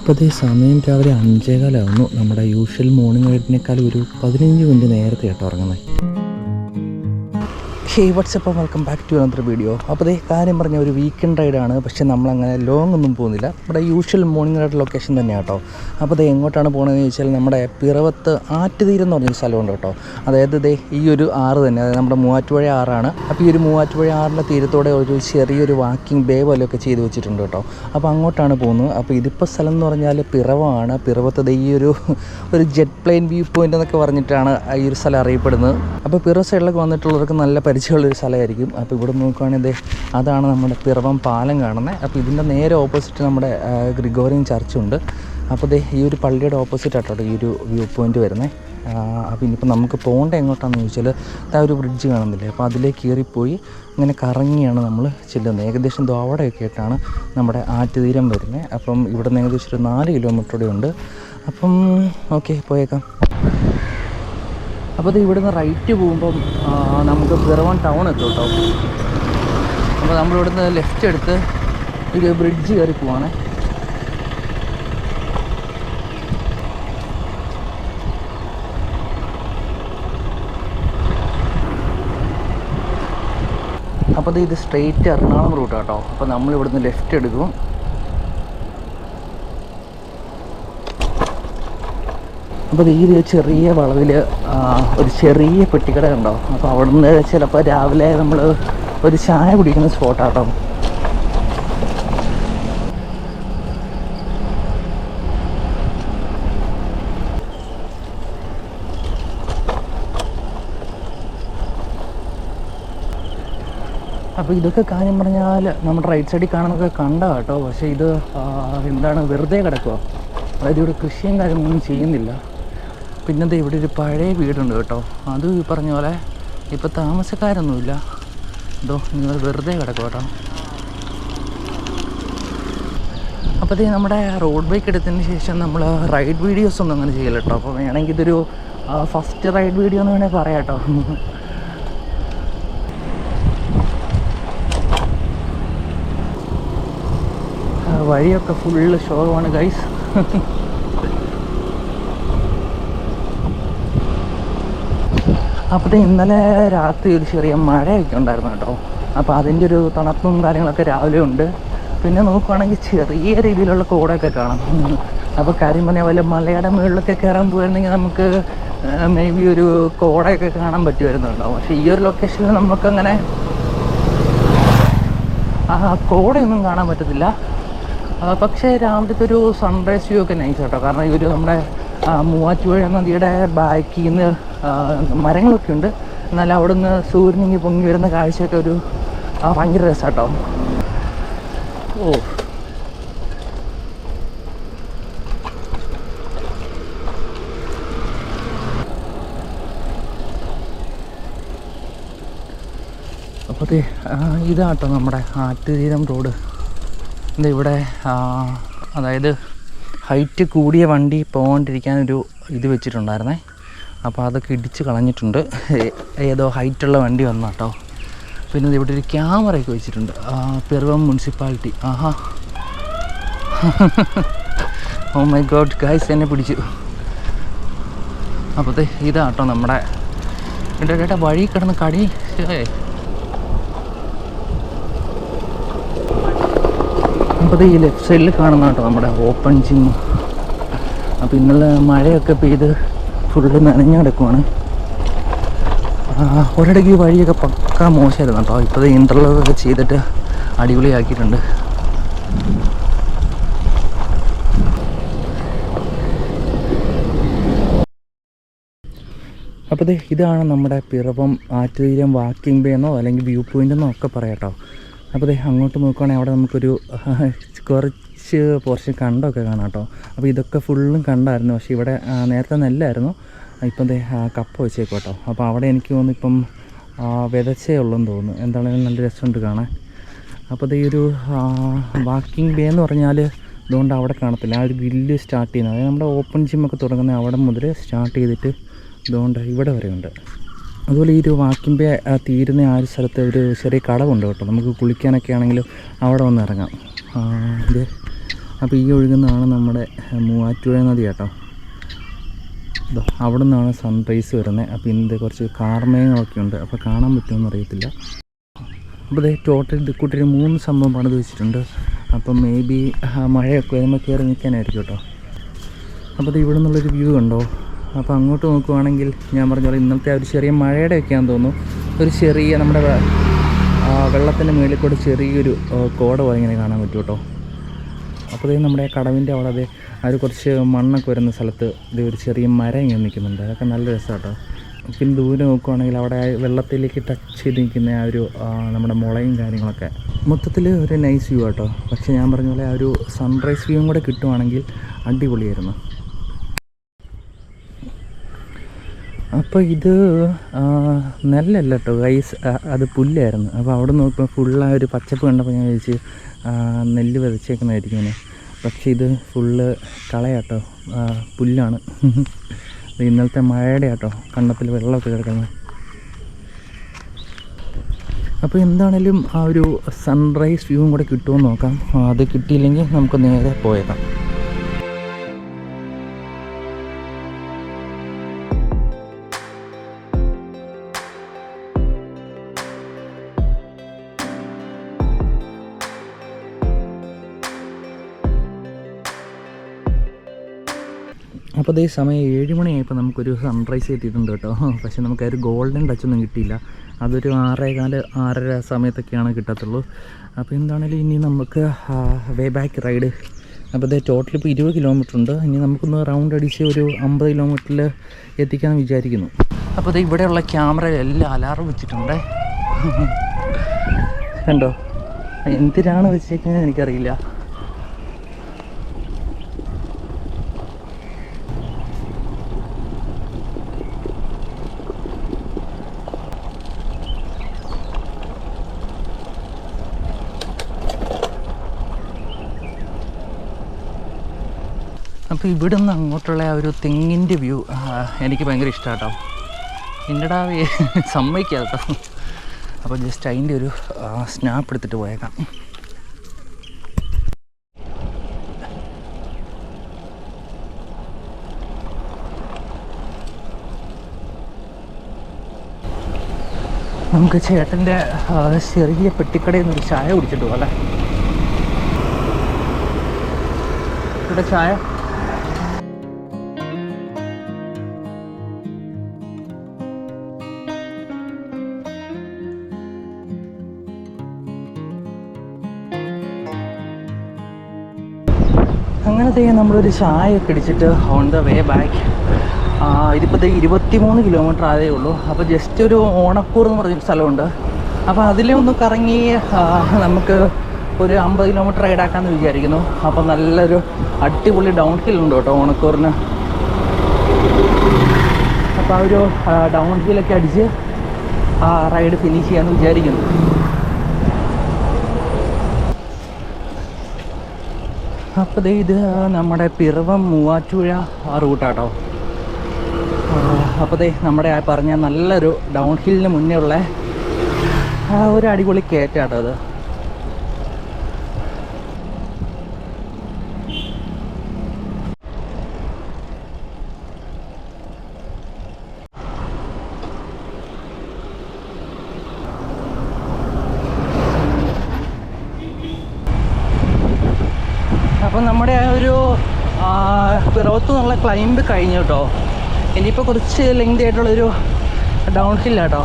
അപ്പോൾ അതേ സമയം രാവിലെ 5:15 നമ്മുടെ യൂഷ്വൽ മോർണിംഗ് റൈഡിനേക്കാൾ ഒരു 15 മിനിറ്റ് നേരത്തെ കേട്ടോ ഇറങ്ങുന്നത്. Hey what's up, welcome back to another video. അപ്പോൾ അതേ കാര്യം പറഞ്ഞ ഒരു വീക്കെൻഡ് റൈഡാണ്, പക്ഷേ നമ്മളങ്ങനെ ലോങ് ഒന്നും പോകുന്നില്ല. നമ്മുടെ യൂഷ്വൽ മോർണിംഗ് റൈഡ് ലൊക്കേഷൻ തന്നെയാണ് കേട്ടോ. അപ്പോൾ അതേ എങ്ങോട്ടാണ് പോകുന്നതെന്ന് ചോദിച്ചാൽ നമ്മുടെ പിറവത്ത് ആറ്റുതീരം എന്ന് പറഞ്ഞൊരു സ്ഥലമുണ്ട് കേട്ടോ. അതായത് ഇതേ ഈ ഒരു ആറ് തന്നെ, അതായത് നമ്മുടെ മൂവാറ്റുപുഴ ആറാണ്. അപ്പോൾ ഈ ഒരു മൂവാറ്റുപുഴ ആറിൻ്റെ തീരത്തോടെ ഒരു ചെറിയൊരു വാക്കിംഗ് ബേ പോലെയൊക്കെ ചെയ്ത് വെച്ചിട്ടുണ്ട് കേട്ടോ. അപ്പോൾ അങ്ങോട്ടാണ് പോകുന്നത്. അപ്പോൾ ഇതിപ്പോൾ സ്ഥലം എന്ന് പറഞ്ഞാൽ പിറവമാണ്. പിറവത്ത് ഈ ഒരു ജെറ്റ് പ്ലെയിൻ വ്യൂ പോയിൻ്റ് എന്നൊക്കെ പറഞ്ഞിട്ടാണ് ഈ ഒരു സ്ഥലം അറിയപ്പെടുന്നത്. അപ്പോൾ പിറവ സൈഡിലൊക്കെ വന്നിട്ടുള്ളവർക്ക് നല്ല പരിചയമുള്ളൊരു സ്ഥലമായിരിക്കും. അപ്പോൾ ഇവിടെ നോക്കുകയാണെങ്കിൽ അതാണ് നമ്മുടെ പിറവം പാലം കാണുന്നത്. അപ്പോൾ ഇതിൻ്റെ നേരെ ഓപ്പോസിറ്റ് നമ്മുടെ ഗ്രിഗോറിയൻ ചർച്ചുണ്ട്. അപ്പോൾ ഈ ഒരു പള്ളിയുടെ ഓപ്പോസിറ്റ് ആട്ടോ ഈ ഒരു വ്യൂ പോയിൻ്റ് വരുന്നത്. അപ്പോൾ ഇനിയിപ്പോൾ നമുക്ക് പോകേണ്ട എങ്ങോട്ടാണെന്ന് ചോദിച്ചാൽ ഒരു ബ്രിഡ്ജ് കാണുന്നില്ലേ, അപ്പോൾ അതിലേക്ക് കയറിപ്പോയി ഇങ്ങനെ കറങ്ങിയാണ് നമ്മൾ ചെല്ലുന്നത്. ഏകദേശം അവിടെയൊക്കെ ആയിട്ടാണ് നമ്മുടെ ആറ്റുതീരം വരുന്നത്. അപ്പം ഇവിടെ നിന്ന് ഏകദേശം ഒരു 4 കിലോമീറ്റർ ഉണ്ട്. അപ്പം ഓക്കെ, പോയേക്കാം. അപ്പോൾ ഇത് ഇവിടുന്ന് റൈറ്റ് പോകുമ്പം നമുക്ക് പിറവം ടൗൺ എത്തും കേട്ടോ. അപ്പോൾ നമ്മളിവിടുന്ന് ലെഫ്റ്റ് എടുത്ത് ഒരു ബ്രിഡ്ജ് കയറി പോവാണ്. അപ്പോൾ ഇത് സ്ട്രെയിറ്റ് എറണാകുളം റൂട്ട് കേട്ടോ. അപ്പോൾ നമ്മളിവിടുന്ന് ലെഫ്റ്റ് എടുക്കും. അപ്പോൾ ഈ ഒരു ചെറിയ വളവിൽ ഒരു ചെറിയ പെട്ടിക്കട ഉണ്ടോ. അപ്പോൾ അവിടുന്ന് ചിലപ്പോൾ രാവിലെ നമ്മൾ ഒരു ചായ കുടിക്കുന്ന സ്പോട്ടാട്ടോ. അപ്പോൾ ഇതൊക്കെ കാര്യം പറഞ്ഞാൽ നമ്മുടെ റൈറ്റ് സൈഡിൽ കാണുന്നതൊക്കെ കണ്ടോ കേട്ടോ. പക്ഷേ ഇത് എന്താണ്, വെറുതെ കിടക്കുക. അതായത് ഇവിടെ കൃഷിയും കാര്യങ്ങളൊന്നും ചെയ്യുന്നില്ല. പിന്നെ ഇവിടെ ഒരു പഴയ വീടുണ്ട് കേട്ടോ. അത് ഈ പറഞ്ഞ പോലെ ഇപ്പോൾ താമസക്കാരൊന്നുമില്ല. നിങ്ങൾ വെറുതെ കിടക്കും കേട്ടോ. അപ്പോൾ നമ്മുടെ റോഡ് ബൈക്ക് എടുത്തതിന് ശേഷം നമ്മൾ റൈഡ് വീഡിയോസ് ഒന്നും അങ്ങനെ ചെയ്യില്ല കേട്ടോ. അപ്പോൾ വേണമെങ്കിൽ ഇതൊരു ഫസ്റ്റ് റൈഡ് വീഡിയോ എന്ന് വേണമെങ്കിൽ പറയാം കേട്ടോ. വഴിയൊക്കെ ഫുള്ള് ഷോവാണ് ഗൈസ്. അപ്പോൾ ഇന്നലെ രാത്രി ഒരു ചെറിയ മഴയൊക്കെ ഉണ്ടായിരുന്നു കേട്ടോ. അപ്പോൾ അതിൻ്റെ ഒരു തണുപ്പും കാര്യങ്ങളൊക്കെ രാവിലെ ഉണ്ട്. പിന്നെ നോക്കുവാണെങ്കിൽ ചെറിയ രീതിയിലുള്ള കോടയൊക്കെ കാണാം. അപ്പോൾ കാര്യം പറഞ്ഞാൽ വല്ല മലയുടെ മുകളിലൊക്കെ കയറാൻ പോയിരുന്നെങ്കിൽ നമുക്ക് മേ ബി ഒരു കോടയൊക്കെ കാണാൻ പറ്റുമായിരുന്നുണ്ടോ. പക്ഷേ ഈ ഒരു ലൊക്കേഷനിൽ നമുക്കങ്ങനെ കോടയൊന്നും കാണാൻ പറ്റത്തില്ല. പക്ഷേ രാവിലത്തെ ഒരു സൺറൈസ് വ്യൂ ഒക്കെ നൈസ് കേട്ടോ. കാരണം ഈ ഒരു നമ്മുടെ മൂവാറ്റുപുഴ നദിയുടെ ബാക്കിൽ നിന്ന് മരങ്ങളൊക്കെ ഉണ്ട്. എന്നാൽ അവിടെ നിന്ന് സൂര്യനിങ്ങി പൊങ്ങി വരുന്ന കാഴ്ചയൊക്കെ ഒരു ഭയങ്കര രസമാട്ടോ. അപ്പോൾ ഇതാട്ടോ നമ്മുടെ ആറ്റുതീരം റോഡ്. ഇവിടെ അതായത് ഹൈറ്റ് കൂടിയ വണ്ടി പോകാണ്ടിരിക്കാനൊരു ഇത് വെച്ചിട്ടുണ്ടായിരുന്നേ. അപ്പോൾ അതൊക്കെ ഇടിച്ച് കളഞ്ഞിട്ടുണ്ട്. ഏതോ ഹൈറ്റുള്ള വണ്ടി വന്ന കേട്ടോ. പിന്നെ ഇവിടെ ഒരു ക്യാമറയൊക്കെ വെച്ചിട്ടുണ്ട്. Piravam municipality. Oh my god guys, എന്നെ പിടിച്ചു. അപ്പോൾ ഇതാട്ടോ നമ്മുടെ ഇവിടെ വഴി കിടന്ന് കടി. അപ്പോൾ ഈ ലെഫ്റ്റ് സൈഡിൽ കാണുന്ന കേട്ടോ നമ്മുടെ ഓപ്പൺ ജിം. അപ്പോൾ ഇന്നലെ മഴയൊക്കെ പെയ്ത് ഫുള്ള് നനഞ്ഞു കിടക്കുവാണ്. ഒരിടയ്ക്ക് ഈ വഴിയൊക്കെ പക്കാ മോശമായിരുന്നു കേട്ടോ. ഇപ്പോൾ ഇൻ്റർലോക്കൊക്കെ ചെയ്തിട്ട് അടിപൊളിയാക്കിയിട്ടുണ്ട്. അപ്പോൾ ഇതാണ് നമ്മുടെ പിറവം ആറ്റുതീരം വാക്കിംഗ് ബേ എന്നോ അല്ലെങ്കിൽ വ്യൂ പോയിൻ്റ് എന്നോ ഒക്കെ പറയാം കേട്ടോ. അപ്പോൾ അങ്ങോട്ട് നോക്കുകയാണെങ്കിൽ അവിടെ നമുക്കൊരു കുറച്ച് പോർഷൻ കണ്ടൊക്കെ കാണാം കേട്ടോ. അപ്പോൾ ഇതൊക്കെ ഫുള്ളും കണ്ടായിരുന്നു. പക്ഷേ ഇവിടെ നേരത്തെ നെല്ലായിരുന്നു, ഇപ്പം കപ്പ വെച്ചേക്കും കേട്ടോ. അപ്പോൾ അവിടെ എനിക്ക് തോന്നുന്നു ഇപ്പം വിതച്ചേ ഉള്ളെന്ന് തോന്നുന്നു. എന്താണെങ്കിലും നല്ല രസമുണ്ട് കാണാൻ. അപ്പോൾ ഈ ഒരു വാക്കിംഗ് ബേ എന്ന് പറഞ്ഞാൽ ഇതുകൊണ്ട് അവിടെ കാണത്തില്ല. ആ ഒരു ഗ്രില്ല് സ്റ്റാർട്ട് ചെയ്യുന്നത്, അതായത് നമ്മുടെ ഓപ്പൺ ജിമ്മൊക്കെ തുടങ്ങുന്ന അവിടെ മുതൽ സ്റ്റാർട്ട് ചെയ്തിട്ട് ഇതുകൊണ്ട് ഇവിടെ വരെ ഉണ്ട്. അതുപോലെ ഈ ഒരു വാക്കിംഗ് ബേ തീരുന്ന ആ ഒരു സ്ഥലത്ത് ഒരു ചെറിയ കടവുണ്ട് കേട്ടോ. നമുക്ക് കുളിക്കാനൊക്കെ ആണെങ്കിലും അവിടെ വന്ന് ഇറങ്ങാം. ഇത് അപ്പോൾ ഈ ഒഴുകുന്നതാണ് നമ്മുടെ മൂവാറ്റുപുഴ നദി കേട്ടോ. അവിടെ നിന്നാണ് സൺറൈസ് വരുന്നത്. അപ്പോൾ ഇന്ന് കുറച്ച് കാർമേഘങ്ങളൊക്കെ ഉണ്ട്, അപ്പോൾ കാണാൻ പറ്റുമെന്ന് അറിയത്തില്ല. അപ്പോൾ ഇത് ടോട്ടൽ കൂട്ടി 3 സംഭവം പണിത് വെച്ചിട്ടുണ്ട്. അപ്പം മേ ബി മഴയൊക്കെ വരുമ്പോൾ കയറി നിൽക്കാനായിരിക്കും കേട്ടോ. അപ്പോൾ ഇത് ഇവിടെ നിന്നുള്ളൊരു വ്യൂ കണ്ടോ. അപ്പോൾ അങ്ങോട്ട് നോക്കുവാണെങ്കിൽ ഞാൻ പറഞ്ഞ പോലെ ഇന്നത്തെ ഒരു ചെറിയ മഴയുടെയൊക്കെയാണെന്ന് തോന്നുന്നു. ഒരു ചെറിയ നമ്മുടെ വെള്ളത്തിൻ്റെ മുകളിൽ കൂടെ ചെറിയൊരു കോട പോലെ ഇങ്ങനെ കാണാൻ പറ്റും കേട്ടോ. അപ്പോൾ ഇത് നമ്മുടെ കടവിൻ്റെ അവിടെ അത് ഒരു കുറച്ച് മണ്ണൊക്കെ വരുന്ന സ്ഥലത്ത് ഇത് ഒരു ചെറിയ മരം ഇങ്ങനെ നിൽക്കുന്നുണ്ട്. അതൊക്കെ നല്ല രസമാണ് കേട്ടോ. പിന്നെ ദൂരെ നോക്കുവാണെങ്കിൽ അവിടെ വെള്ളത്തിലേക്ക് ടച്ച് ചെയ്ത് നിൽക്കുന്ന ആ ഒരു നമ്മുടെ മുളയും കാര്യങ്ങളൊക്കെ മൊത്തത്തിൽ ഒരു നൈസ് വ്യൂ കേട്ടോ. പക്ഷേ ഞാൻ പറഞ്ഞ പോലെ ആ ഒരു സൺറൈസ് വ്യൂവും കൂടെ കിട്ടുവാണെങ്കിൽ അടിപൊളിയായിരുന്നു. അപ്പോൾ ഇത് നെല്ലല്ല കേട്ടോ ഗൈസ്, അത് പുല്ലായിരുന്നു. അപ്പോൾ അവിടെ നോക്കുമ്പോൾ ഫുള്ളാ ഒരു പച്ചപ്പ് കണ്ടപ്പോൾ ഞാൻ വിചാരിച്ച് നെല്ല് വിതച്ചേക്കുന്നതായിരിക്കും ഇങ്ങനെ. പക്ഷേ ഇത് ഫുള്ള് കളയാട്ടോ, പുല്ലാണ്. ഇന്നലത്തെ മഴയുടെ കേട്ടോ കണ്ടത്തിൽ വെള്ളമൊക്കെ കിടക്കുന്നത്. അപ്പോൾ എന്താണേലും ആ ഒരു സൺറൈസ് വ്യൂവും കൂടെ കിട്ടുമെന്ന് നോക്കാം. അത് കിട്ടിയില്ലെങ്കിൽ നമുക്ക് നേരെ പോയേക്കാം. അപ്പോൾ അതേ സമയം 7 മണിയായപ്പോൾ നമുക്കൊരു സൺറൈസ് എത്തിയിട്ടുണ്ട് കേട്ടോ. പക്ഷേ നമുക്ക് ആ ഒരു ഗോൾഡൻ ടച്ചൊന്നും കിട്ടിയില്ല. അതൊരു 6:15 6:30 സമയത്തൊക്കെയാണ് കിട്ടത്തുള്ളൂ. അപ്പോൾ എന്താണെങ്കിലും ഇനി നമുക്ക് വേ ബാക്ക് റൈഡ്. അപ്പോൾ അതേ ടോട്ടൽ ഇപ്പോൾ 20 കിലോമീറ്റർ ഉണ്ട്. ഇനി നമുക്കൊന്ന് റൗണ്ട് അടിച്ച് ഒരു 50 കിലോമീറ്ററിൽ എത്തിക്കാമെന്ന് വിചാരിക്കുന്നു. അപ്പോൾ അത് ഇവിടെയുള്ള ക്യാമറയിലെല്ലാം അലാറം വെച്ചിട്ടുണ്ട് കണ്ടോ. എന്തിനാണ് വെച്ചേക്കുന്നത് എനിക്കറിയില്ല. അപ്പോൾ ഇവിടെ നിന്ന് അങ്ങോട്ടുള്ള ആ ഒരു തെങ്ങിൻ്റെ വ്യൂ എനിക്ക് ഭയങ്കര ഇഷ്ടമാണ് കേട്ടോ. ഇന്നടാ സമ്മതിക്കാം കേട്ടോ. അപ്പോൾ ജസ്റ്റ് അതിൻ്റെ ഒരു സ്നാപ്പ് എടുത്തിട്ട് പോയേക്കാം. നമുക്ക് ചേട്ടൻ്റെ ചെറിയ പെട്ടിക്കടയിൽ നിന്നൊരു ചായ കുടിച്ചിട്ട് പോകാം അല്ലേ. ഇവിടെ ചായ അങ്ങനത്തെ നമ്മളൊരു ചായയൊക്കെ അടിച്ചിട്ട് ഓൺ ദ വേ ബാക്ക്. ഇതിപ്പോൾ 23 കിലോമീറ്റർ ആയതേ ഉള്ളൂ. അപ്പോൾ ജസ്റ്റ് ഒരു ഓണക്കൂർ എന്ന് പറഞ്ഞൊരു സ്ഥലമുണ്ട്. അപ്പോൾ അതിലേ ഒന്ന് കറങ്ങി നമുക്ക് ഒരു 50 കിലോമീറ്റർ റൈഡാക്കാമെന്ന് വിചാരിക്കുന്നു. അപ്പോൾ നല്ലൊരു അടിപൊളി ഡൗൺ ഹില്ലുണ്ട് കേട്ടോ ഓണക്കൂറിന്. അപ്പോൾ ആ ഒരു ഡൗൺ ഹില്ലൊക്കെ അടിച്ച് റൈഡ് ഫിനിഷ് ചെയ്യാമെന്ന് വിചാരിക്കുന്നു. അപ്പോൾ ഇത് നമ്മുടെ പിറവം മൂവാറ്റുപുഴ റൂട്ടാട്ടോ. അപ്പോൾ നമ്മുടെ പറഞ്ഞ നല്ലൊരു ഡൗൺ ഹില്ലിന് മുന്നേ ഉള്ള ഒരു അടിപൊളി കയറ്റാട്ടോ അത്. അപ്പം നമ്മുടെ ആ ഒരു പിറവത്തു നിന്നുള്ള ക്ലൈംബ് കഴിഞ്ഞു കേട്ടോ. ഇനിയിപ്പോൾ കുറച്ച് ലെങ്തി ആയിട്ടുള്ളൊരു ഡൗൺ ഹില്ലാട്ടോ.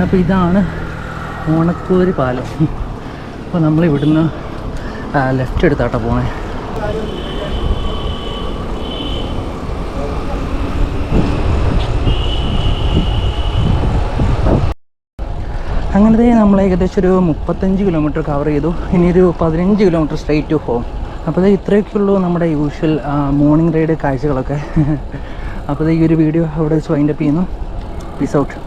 അപ്പോൾ ഇതാണ് ഓണക്കൂരി പാലം. അപ്പോൾ നമ്മളിവിടുന്ന് ലെഫ്റ്റ് എടുത്താട്ടോ പോണേ. അങ്ങനത്തെ നമ്മൾ ഏകദേശം ഒരു 35 കിലോമീറ്റർ കവർ ചെയ്തു. ഇനിയൊരു 15 കിലോമീറ്റർ സ്ട്രെയിറ്റ് ടു ഹോം. അപ്പോൾ ഇത്രയൊക്കെയുള്ളൂ നമ്മുടെ യൂഷ്വൽ മോർണിംഗ് റൈഡ് കാഴ്ചകളൊക്കെ. അപ്പോൾ ഈ ഒരു വീഡിയോ അവിടെ വെച്ച് വൈൻഡപ്പ് ചെയ്യുന്നു. Peace out.